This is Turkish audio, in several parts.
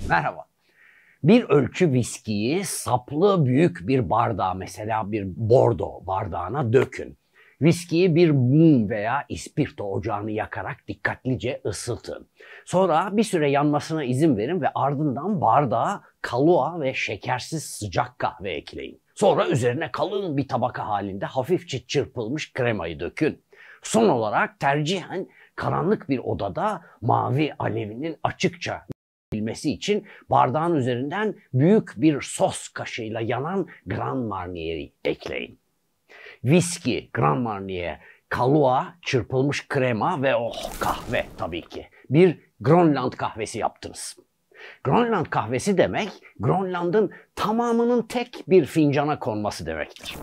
Merhaba. Bir ölçü viskiyi saplı büyük bir bardağa, mesela bir bordo bardağına dökün. Viskiyi bir mum veya ispirto ocağını yakarak dikkatlice ısıtın. Sonra bir süre yanmasına izin verin ve ardından bardağa Kahlua ve şekersiz sıcak kahve ekleyin. Sonra üzerine kalın bir tabaka halinde hafifçe çırpılmış kremayı dökün. Son olarak tercihen karanlık bir odada mavi alevinin açıkça bilmesi için bardağın üzerinden büyük bir sos kaşığıyla yanan Grand Marnier'i ekleyin. Viski, Grand Marnier, Kahlua, çırpılmış krema ve kahve tabii ki. Bir Grönland kahvesi yaptınız. Grönland kahvesi demek, Grönland'ın tamamının tek bir fincana konması demektir.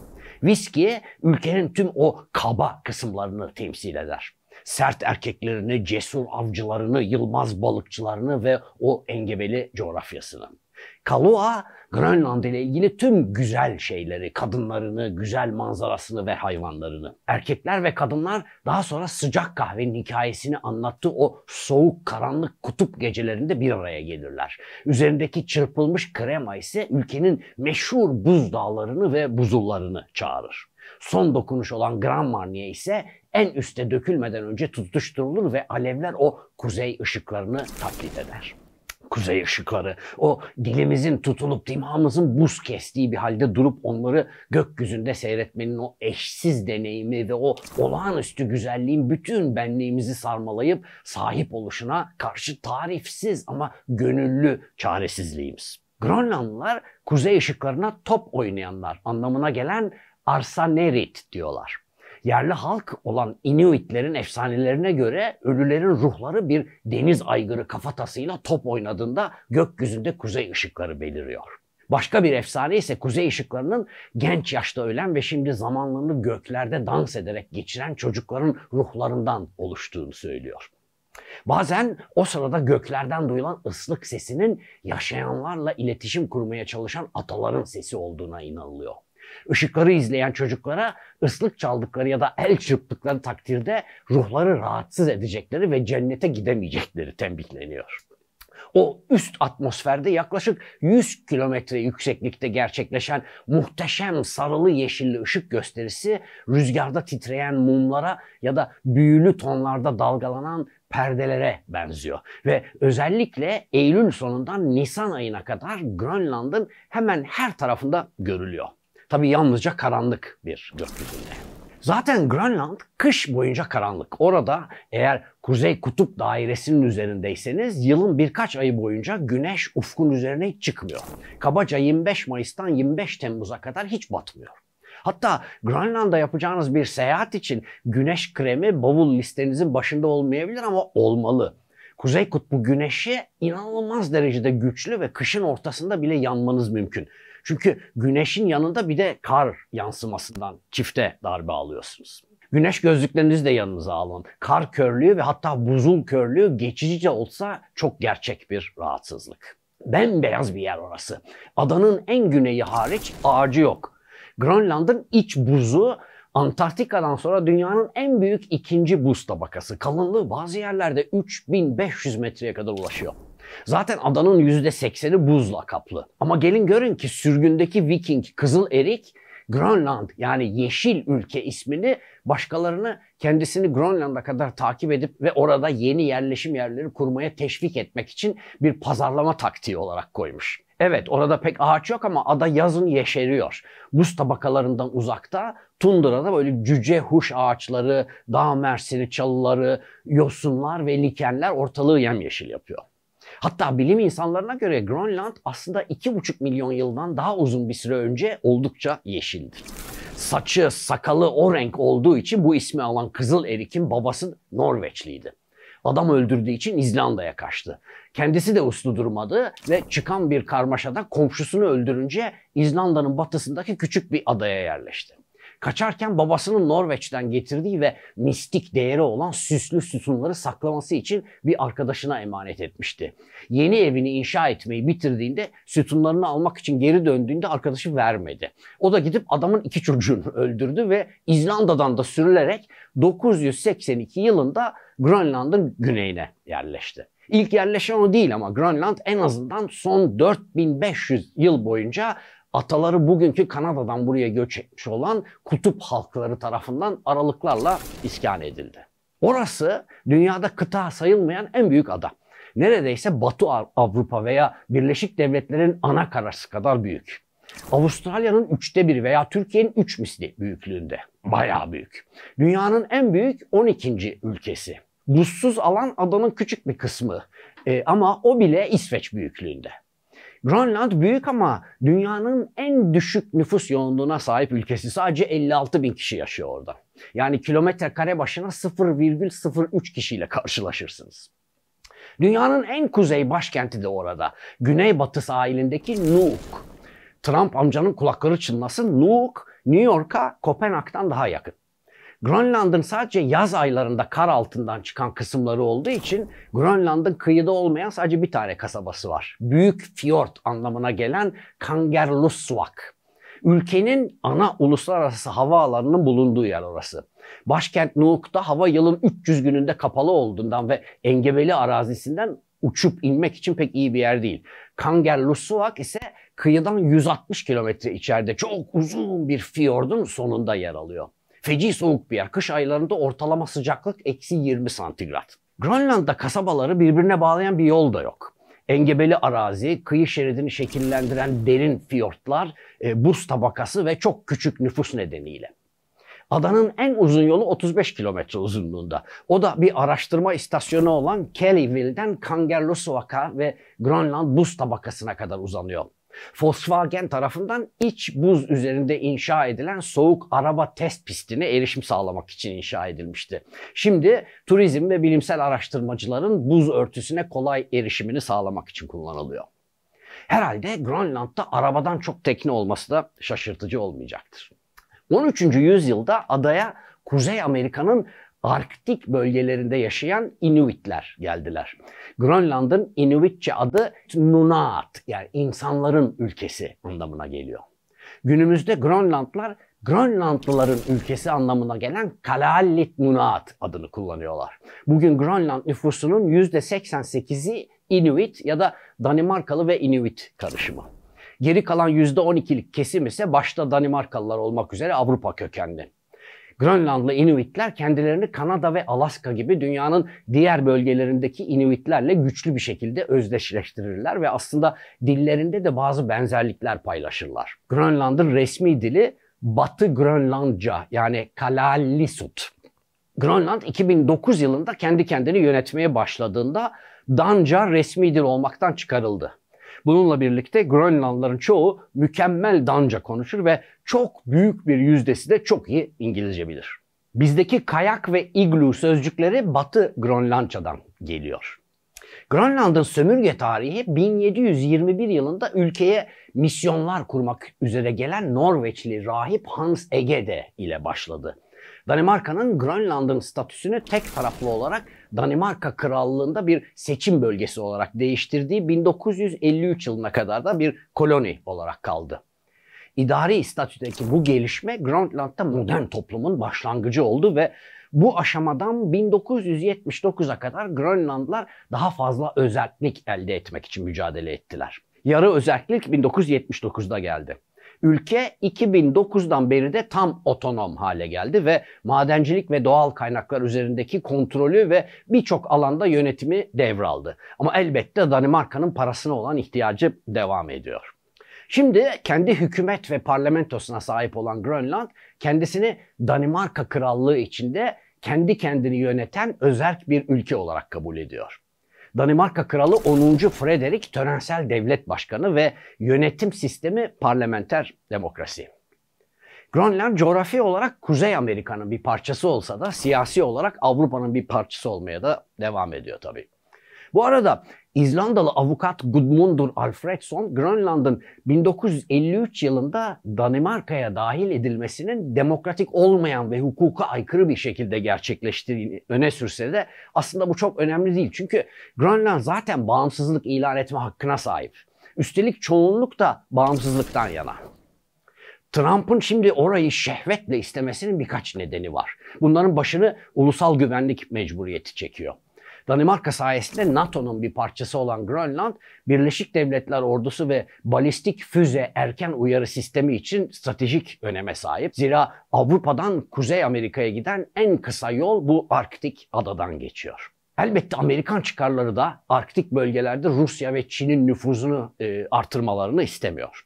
Viski, ülkenin tüm o kaba kısımlarını temsil eder. Sert erkeklerini, cesur avcılarını, yılmaz balıkçılarını ve o engebeli coğrafyasını. Kahlua, Grönland ile ilgili tüm güzel şeyleri, kadınlarını, güzel manzarasını ve hayvanlarını. Erkekler ve kadınlar daha sonra sıcak kahvenin hikayesini anlattığı o soğuk, karanlık kutup gecelerinde bir araya gelirler. Üzerindeki çırpılmış krema ise ülkenin meşhur buzdağlarını ve buzullarını çağırır. Son dokunuş olan Grand Marnier ise en üste dökülmeden önce tutuşturulur ve alevler o kuzey ışıklarını taklit eder. Kuzey ışıkları, o dilimizin tutulup dimağımızın buz kestiği bir halde durup onları gökyüzünde seyretmenin o eşsiz deneyimi ve o olağanüstü güzelliğin bütün benliğimizi sarmalayıp sahip oluşuna karşı tarifsiz ama gönüllü çaresizliğimiz. Grönlandlılar kuzey ışıklarına top oynayanlar anlamına gelen Arsanerit diyorlar. Yerli halk olan Inuitlerin efsanelerine göre ölülerin ruhları bir deniz aygırı kafatasıyla top oynadığında gökyüzünde kuzey ışıkları beliriyor. Başka bir efsane ise kuzey ışıklarının genç yaşta ölen ve şimdi zamanlarını göklerde dans ederek geçiren çocukların ruhlarından oluştuğunu söylüyor. Bazen o sırada göklerden duyulan ıslık sesinin yaşayanlarla iletişim kurmaya çalışan ataların sesi olduğuna inanılıyor. Işıkları izleyen çocuklara ıslık çaldıkları ya da el çırptıkları takdirde ruhları rahatsız edecekleri ve cennete gidemeyecekleri tembihleniyor. O üst atmosferde yaklaşık 100 kilometre yükseklikte gerçekleşen muhteşem sarılı yeşilli ışık gösterisi rüzgarda titreyen mumlara ya da büyülü tonlarda dalgalanan perdelere benziyor. Ve özellikle Eylül sonundan Nisan ayına kadar Grönland'ın hemen her tarafında görülüyor. Tabii yalnızca karanlık bir gökyüzünde. Zaten Grönland kış boyunca karanlık. Orada eğer Kuzey Kutup Dairesi'nin üzerindeyseniz yılın birkaç ayı boyunca güneş ufkun üzerine hiç çıkmıyor. Kabaca 25 Mayıs'tan 25 Temmuz'a kadar hiç batmıyor. Hatta Grönland'a yapacağınız bir seyahat için güneş kremi bavul listenizin başında olmayabilir ama olmalı. Kuzey Kutbu güneşi inanılmaz derecede güçlü ve kışın ortasında bile yanmanız mümkün. Çünkü güneşin yanında bir de kar yansımasından çifte darbe alıyorsunuz. Güneş gözlüklerinizi de yanınıza alın. Kar körlüğü ve hatta buzul körlüğü geçicice olsa çok gerçek bir rahatsızlık. Bembeyaz bir yer orası. Adanın en güneyi hariç ağacı yok. Grönland'ın iç buzu Antarktika'dan sonra dünyanın en büyük ikinci buz tabakası. Kalınlığı bazı yerlerde 3500 metreye kadar ulaşıyor. Zaten adanın %80'i buzla kaplı. Ama gelin görün ki sürgündeki Viking Kızıl Erik Grönland yani Yeşil Ülke ismini başkalarını kendisini Grönland'a kadar takip edip ve orada yeni yerleşim yerleri kurmaya teşvik etmek için bir pazarlama taktiği olarak koymuş. Evet, orada pek ağaç yok ama ada yazın yeşeriyor. Buz tabakalarından uzakta tundrada böyle cüce huş ağaçları, dağ mersini çalıları, yosunlar ve likenler ortalığı yemyeşil yapıyor. Hatta bilim insanlarına göre Grönland aslında 2,5 milyon yıldan daha uzun bir süre önce oldukça yeşildir. Saçı, sakalı o renk olduğu için bu ismi alan Kızıl Erik'in babası Norveçliydi. Adam öldürdüğü için İzlanda'ya kaçtı. Kendisi de uslu durmadı ve çıkan bir karmaşada komşusunu öldürünce İzlanda'nın batısındaki küçük bir adaya yerleşti. Kaçarken babasının Norveç'ten getirdiği ve mistik değeri olan süslü sütunları saklaması için bir arkadaşına emanet etmişti. Yeni evini inşa etmeyi bitirdiğinde sütunlarını almak için geri döndüğünde arkadaşı vermedi. O da gidip adamın 2 çocuğunu öldürdü ve İzlanda'dan da sürülerek 982 yılında Grönland'ın güneyine yerleşti. İlk yerleşen o değil ama Grönland en azından son 4500 yıl boyunca ataları bugünkü Kanada'dan buraya göç etmiş olan kutup halkları tarafından aralıklarla iskan edildi. Orası dünyada kıta sayılmayan en büyük ada. Neredeyse Batı Avrupa veya Birleşik Devletler'in ana karası kadar büyük. Avustralya'nın 1/3 veya Türkiye'nin 3 misli büyüklüğünde. Bayağı büyük. Dünyanın en büyük 12. ülkesi. Buzsuz alan adanın küçük bir kısmı. Ama o bile İsveç büyüklüğünde. Grönland büyük ama dünyanın en düşük nüfus yoğunluğuna sahip ülkesi. Sadece 56 bin kişi yaşıyor orada. Yani kilometre kare başına 0,03 kişiyle karşılaşırsınız. Dünyanın en kuzey başkenti de orada. Güneybatı sahilindeki Nuuk. Trump amcanın kulakları çınlasın, Nuuk, New York'a Kopenhag'dan daha yakın. Grönland'ın sadece yaz aylarında kar altından çıkan kısımları olduğu için Grönland'ın kıyıda olmayan sadece bir tane kasabası var. Büyük fiyort anlamına gelen Kangerlussuaq. Ülkenin ana uluslararası havaalanının bulunduğu yer orası. Başkent Nuuk'ta hava yılın 300 gününde kapalı olduğundan ve engebeli arazisinden uçup inmek için pek iyi bir yer değil. Kangerlussuaq ise kıyıdan 160 kilometre içeride çok uzun bir fiyordun sonunda yer alıyor. Feci soğuk bir yer. Kış aylarında ortalama sıcaklık -20 santigrat. Grönland'da kasabaları birbirine bağlayan bir yol da yok. Engebeli arazi, kıyı şeridini şekillendiren derin fiyortlar, buz tabakası ve çok küçük nüfus nedeniyle. Adanın en uzun yolu 35 kilometre uzunluğunda. O da bir araştırma istasyonu olan Kellyville'den Kangerlussuaq'a ve Grönland buz tabakasına kadar uzanıyor. Volkswagen tarafından iç buz üzerinde inşa edilen soğuk araba test pistine erişim sağlamak için inşa edilmişti. Şimdi turizm ve bilimsel araştırmacıların buz örtüsüne kolay erişimini sağlamak için kullanılıyor. Herhalde Grönland'da arabadan çok tekne olması da şaşırtıcı olmayacaktır. 13. yüzyılda adaya Kuzey Amerika'nın Arktik bölgelerinde yaşayan Inuitler geldiler. Grönland'ın Inuitçe adı Nunaat, yani insanların ülkesi anlamına geliyor. Günümüzde Grönlandlar, Grönlandlıların ülkesi anlamına gelen Kalaallit Nunaat adını kullanıyorlar. Bugün Grönland nüfusunun %88'i Inuit ya da Danimarkalı ve Inuit karışımı. Geri kalan %12'lik kesim ise başta Danimarkalılar olmak üzere Avrupa kökenli. Grönlandlı Inuitler kendilerini Kanada ve Alaska gibi dünyanın diğer bölgelerindeki Inuitlerle güçlü bir şekilde özdeşleştirirler ve aslında dillerinde de bazı benzerlikler paylaşırlar. Grönland'ın resmi dili Batı Grönlandca, yani Kalaallisut. Grönland 2009 yılında kendi kendini yönetmeye başladığında Danca resmi dil olmaktan çıkarıldı. Bununla birlikte Grönlandlıların çoğu mükemmel Danca konuşur ve çok büyük bir yüzdesi de çok iyi İngilizce bilir. Bizdeki kayak ve iglu sözcükleri Batı Grönlandçadan geliyor. Grönland'ın sömürge tarihi 1721 yılında ülkeye misyonlar kurmak üzere gelen Norveçli rahip Hans Egede ile başladı. Danimarka'nın Grönland'ın statüsünü tek taraflı olarak Danimarka Krallığı'nda bir seçim bölgesi olarak değiştirdiği 1953 yılına kadar da bir koloni olarak kaldı. İdari statüdeki bu gelişme Grönland'da modern toplumun başlangıcı oldu ve bu aşamadan 1979'a kadar Grönlandlılar daha fazla özerklik elde etmek için mücadele ettiler. Yarı özerklik 1979'da geldi. Ülke 2009'dan beri de tam otonom hale geldi ve madencilik ve doğal kaynaklar üzerindeki kontrolü ve birçok alanda yönetimi devraldı. Ama elbette Danimarka'nın parasına olan ihtiyacı devam ediyor. Şimdi kendi hükümet ve parlamentosuna sahip olan Grönland, kendisini Danimarka Krallığı içinde kendi kendini yöneten özerk bir ülke olarak kabul ediyor. Danimarka Kralı 10. Frederick törensel devlet başkanı ve yönetim sistemi parlamenter demokrasi. Grönland coğrafi olarak Kuzey Amerika'nın bir parçası olsa da siyasi olarak Avrupa'nın bir parçası olmaya da devam ediyor tabii. Bu arada İzlandalı avukat Gudmundur Alfredsson, Grönland'ın 1953 yılında Danimarka'ya dahil edilmesinin demokratik olmayan ve hukuka aykırı bir şekilde gerçekleştiğini öne sürse de aslında bu çok önemli değil. Çünkü Grönland zaten bağımsızlık ilan etme hakkına sahip. Üstelik çoğunluk da bağımsızlıktan yana. Trump'ın şimdi orayı şehvetle istemesinin birkaç nedeni var. Bunların başını ulusal güvenlik mecburiyeti çekiyor. Danimarka sayesinde NATO'nun bir parçası olan Grönland, Birleşik Devletler Ordusu ve balistik füze erken uyarı sistemi için stratejik öneme sahip. Zira Avrupa'dan Kuzey Amerika'ya giden en kısa yol bu Arktik adadan geçiyor. Elbette Amerikan çıkarları da Arktik bölgelerde Rusya ve Çin'in nüfuzunu artırmalarını istemiyor.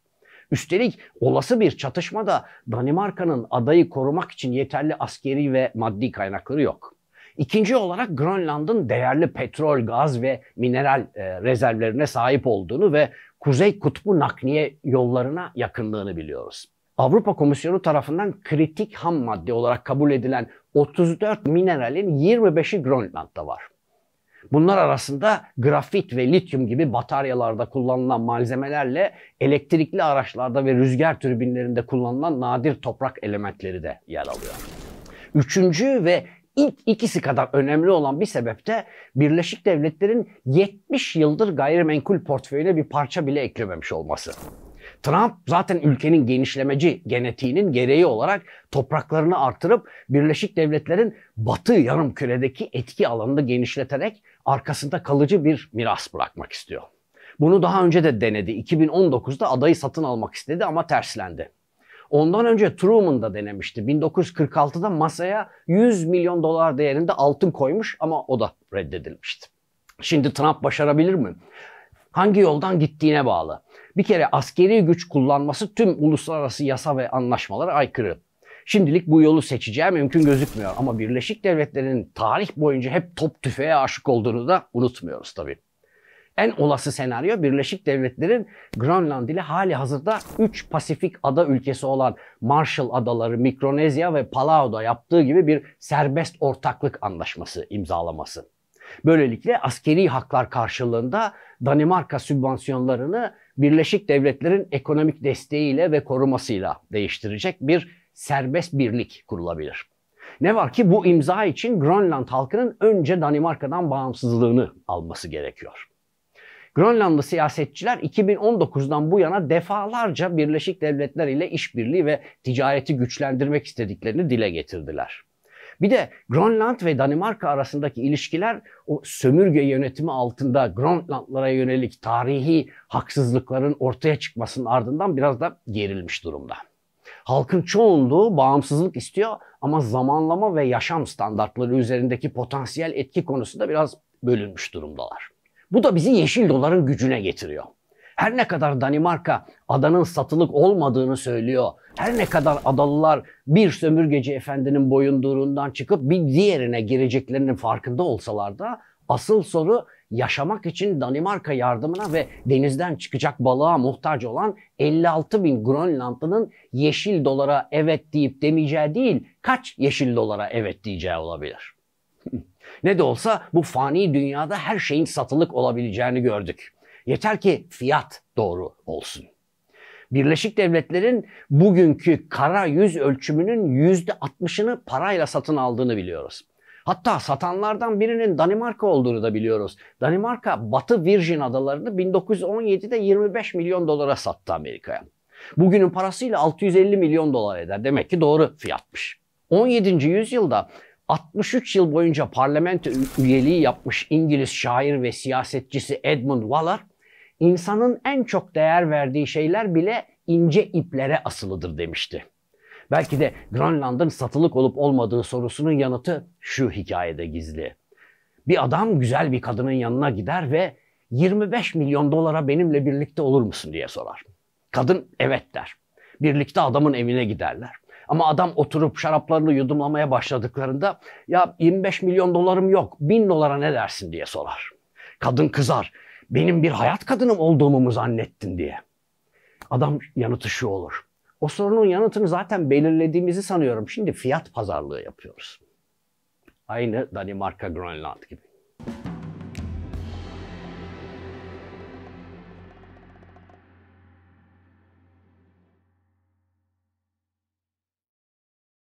Üstelik olası bir çatışmada Danimarka'nın adayı korumak için yeterli askeri ve maddi kaynakları yok. İkinci olarak Grönland'ın değerli petrol, gaz ve mineral rezervlerine sahip olduğunu ve Kuzey Kutbu nakliye yollarına yakınlığını biliyoruz. Avrupa Komisyonu tarafından kritik ham madde olarak kabul edilen 34 mineralin 25'i Grönland'da var. Bunlar arasında grafit ve lityum gibi bataryalarda kullanılan malzemelerle elektrikli araçlarda ve rüzgar türbinlerinde kullanılan nadir toprak elementleri de yer alıyor. Üçüncü ve ilk ikisi kadar önemli olan bir sebep de Birleşik Devletler'in 70 yıldır gayrimenkul portföyüne bir parça bile eklememiş olması. Trump zaten ülkenin genişlemeci genetiğinin gereği olarak topraklarını artırıp Birleşik Devletler'in Batı Yarımküre'deki etki alanını genişleterek arkasında kalıcı bir miras bırakmak istiyor. Bunu daha önce de denedi. 2019'da adayı satın almak istedi ama terslendi. Ondan önce Truman da denemişti. 1946'da masaya 100 milyon dolar değerinde altın koymuş ama o da reddedilmişti. Şimdi Trump başarabilir mi? Hangi yoldan gittiğine bağlı. Bir kere askeri güç kullanması tüm uluslararası yasa ve anlaşmalara aykırı. Şimdilik bu yolu seçeceği mümkün gözükmüyor ama Birleşik Devletler'in tarih boyunca hep top tüfeğe aşık olduğunu da unutmuyoruz tabii. En olası senaryo Birleşik Devletler'in Grönland ile hali hazırda 3 Pasifik ada ülkesi olan Marshall Adaları, Mikronezya ve Palau'da yaptığı gibi bir serbest ortaklık anlaşması imzalaması. Böylelikle askeri haklar karşılığında Danimarka sübvansiyonlarını Birleşik Devletler'in ekonomik desteğiyle ve korumasıyla değiştirecek bir serbest birlik kurulabilir. Ne var ki bu imza için Grönland halkının önce Danimarka'dan bağımsızlığını alması gerekiyor. Grönlandlı siyasetçiler 2019'dan bu yana defalarca Birleşik Devletler ile işbirliği ve ticareti güçlendirmek istediklerini dile getirdiler. Bir de Grönland ve Danimarka arasındaki ilişkiler o sömürge yönetimi altında Grönlandlara yönelik tarihi haksızlıkların ortaya çıkmasının ardından biraz da gerilmiş durumda. Halkın çoğunluğu bağımsızlık istiyor ama zamanlama ve yaşam standartları üzerindeki potansiyel etki konusunda biraz bölünmüş durumdalar. Bu da bizi yeşil doların gücüne getiriyor. Her ne kadar Danimarka adanın satılık olmadığını söylüyor, her ne kadar adalılar bir sömürgeci efendinin boyunduruğundan çıkıp bir diğerine gireceklerinin farkında olsalar da asıl soru yaşamak için Danimarka yardımına ve denizden çıkacak balığa muhtaç olan 56 bin Grönlandlı'nın yeşil dolara evet deyip demeyeceği değil, kaç yeşil dolara evet diyeceği olabilir. Ne de olsa bu fani dünyada her şeyin satılık olabileceğini gördük. Yeter ki fiyat doğru olsun. Birleşik Devletler'in bugünkü kara yüz ölçümünün %60'ını parayla satın aldığını biliyoruz. Hatta satanlardan birinin Danimarka olduğunu da biliyoruz. Danimarka Batı Virgin Adalarını 1917'de 25 milyon dolara sattı Amerika'ya. Bugünün parasıyla 650 milyon dolar eder. Demek ki doğru fiyatmış. 17. yüzyılda 63 yıl boyunca parlamento üyeliği yapmış İngiliz şair ve siyasetçisi Edmund Waller, insanın en çok değer verdiği şeyler bile ince iplere asılıdır demişti. Belki de Grönland'ın satılık olup olmadığı sorusunun yanıtı şu hikayede gizli. Bir adam güzel bir kadının yanına gider ve 25 milyon dolara benimle birlikte olur musun diye sorar. Kadın evet der. Birlikte adamın evine giderler. Ama adam oturup şaraplarını yudumlamaya başladıklarında ya 25 milyon dolarım yok, 1000 dolara ne dersin diye sorar. Kadın kızar. Benim bir hayat kadınım olduğumu mu zannettin diye. Adam yanıtı şu olur. O sorunun yanıtını zaten belirlediğimizi sanıyorum. Şimdi fiyat pazarlığı yapıyoruz. Aynı Danimarka, Grönland gibi.